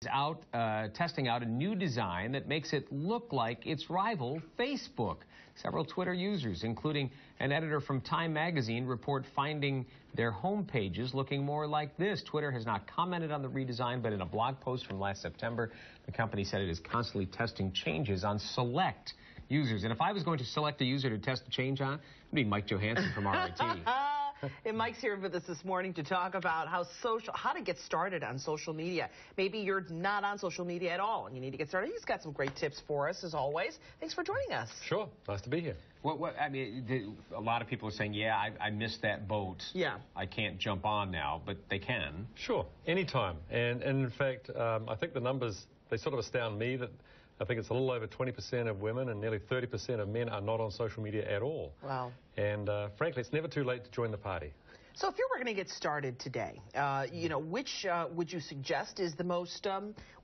Testing out a new design that makes it look like its rival, Facebook. Several Twitter users, including an editor from Time magazine, report finding their home pages looking more like this. Twitter has not commented on the redesign, but in a blog post from last September, the company said it is constantly testing changes on select users. And if I was going to select a user to test a change on, it'd be Mike Johansson from RIT. And Mike's here with us this morning to talk about how to get started on social media. Maybe you're not on social media at all and you need to get started. He's got some great tips for us, as always. Thanks for joining us. Sure. Nice to be here. I mean, a lot of people are saying, yeah, I missed that boat. Yeah. I can't jump on now, but they can. Sure. Anytime. And in fact, I think the numbers, they sort of astound me that I think it's a little over 20% of women and nearly 30% of men are not on social media at all. Wow. And frankly, it's never too late to join the party. So if you were going to get started today, you know, which would you suggest is the most,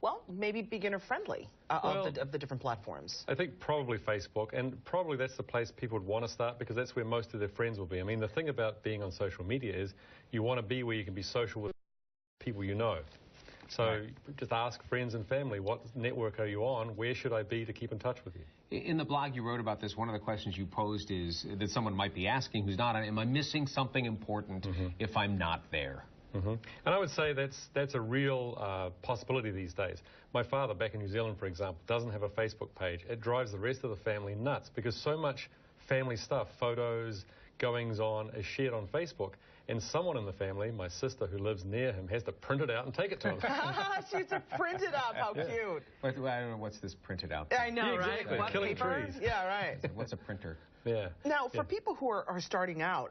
well, maybe beginner-friendly of the different platforms? I think probably Facebook, and probably that's the place people would want to start because that's where most of their friends will be. I mean, the thing about being on social media is you want to be where you can be social with people you know. So just ask friends and family, what network are you on? Where should I be to keep in touch with you? In the blog you wrote about this, one of the questions you posed is that someone might be asking who's not on, am I missing something important if I'm not there? And I would say that's a real possibility these days. My father back in New Zealand, for example, doesn't have a Facebook page. It drives the rest of the family nuts because so much family stuff, photos, goings on, is shared on Facebook. And someone in the family, my sister who lives near him, has to print it out and take it to him. She has to print it up. How cute. I don't know what's this printed out. I know, right? Exactly. Killing trees. Yeah, right. What's a printer? Yeah. Now, for people who are starting out,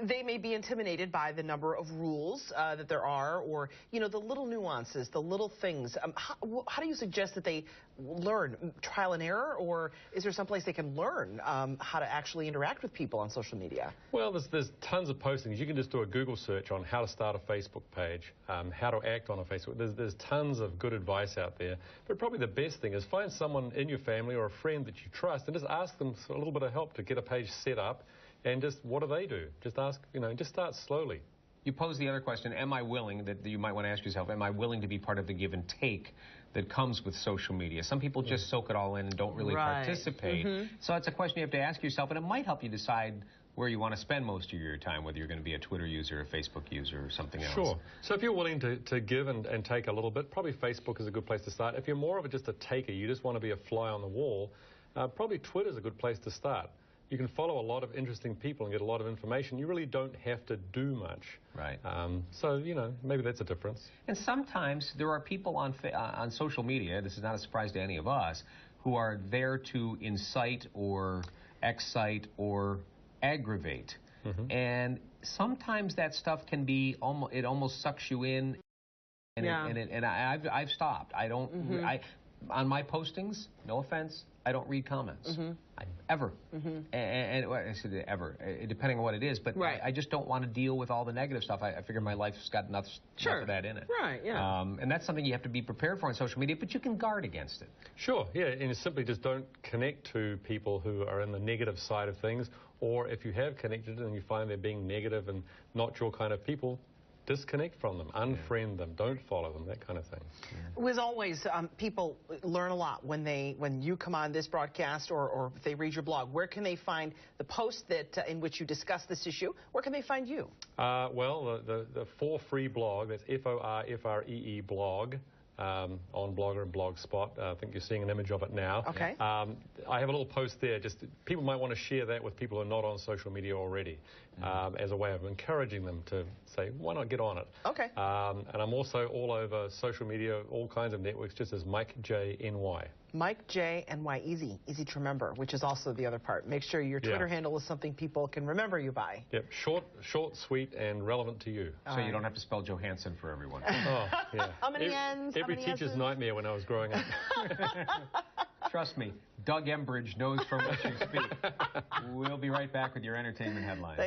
they may be intimidated by the number of rules that there are, or, you know, the little nuances, the little things. How do you suggest that they learn? Trial and error, or is there someplace they can learn how to actually interact with people on social media? Well, there's tons of postings. You can just do a Google search on how to start a Facebook page, how to act on a Facebook. There's tons of good advice out there. But probably the best thing is find someone in your family or a friend that you trust and just ask them a little bit of help to get a page set up, and just what do they do? Just ask, you know, just start slowly. You pose the other question, am I willing, that you might want to ask yourself, am I willing to be part of the give and take that comes with social media? Some people just soak it all in and don't really participate. So it's a question you have to ask yourself, and it might help you decide where you want to spend most of your time, whether you're going to be a Twitter user, a Facebook user, or something else. Sure. So if you're willing to give and take a little bit, probably Facebook is a good place to start. If you're more of just a taker, you just want to be a fly on the wall, probably Twitter is a good place to start. You can follow a lot of interesting people and get a lot of information. You really don't have to do much. Right. So, you know, maybe that's a difference. And sometimes there are people on social media, this is not a surprise to any of us, who are there to incite or excite or aggravate. And sometimes that stuff can be, it almost sucks you in. And I've stopped. I don't, on my postings, no offense, I don't read comments. Ever. And I said ever, depending on what it is, but I just don't want to deal with all the negative stuff. I figure my life's got enough of that in it. And that's something you have to be prepared for on social media, but you can guard against it. Sure, yeah, and you simply just don't connect to people who are in the negative side of things, or if you have connected and you find they're being negative and not your kind of people, disconnect from them, unfriend them, don't follow them, that kind of thing. As always, people learn a lot when you come on this broadcast or if they read your blog. Where can they find the post that in which you discuss this issue? Where can they find you? Well, the For Free blog, that's FORFREE blog, on Blogger and Blogspot. I think you're seeing an image of it now. Okay. I have a little post there. Just people might want to share that with people who are not on social media already, as a way of encouraging them to say, why not get on it? Okay. And I'm also all over social media, all kinds of networks, just as Mike J NY. Mike J NY, easy to remember, which is also the other part. Make sure your Twitter handle is something people can remember you by. Yep, short, sweet, and relevant to you. So you don't have to spell Johansson for everyone. Oh, yeah. How many N's? Every teacher's nightmare when I was growing up. Trust me, Doug Embridge knows from which you speak. We'll be right back with your entertainment headlines.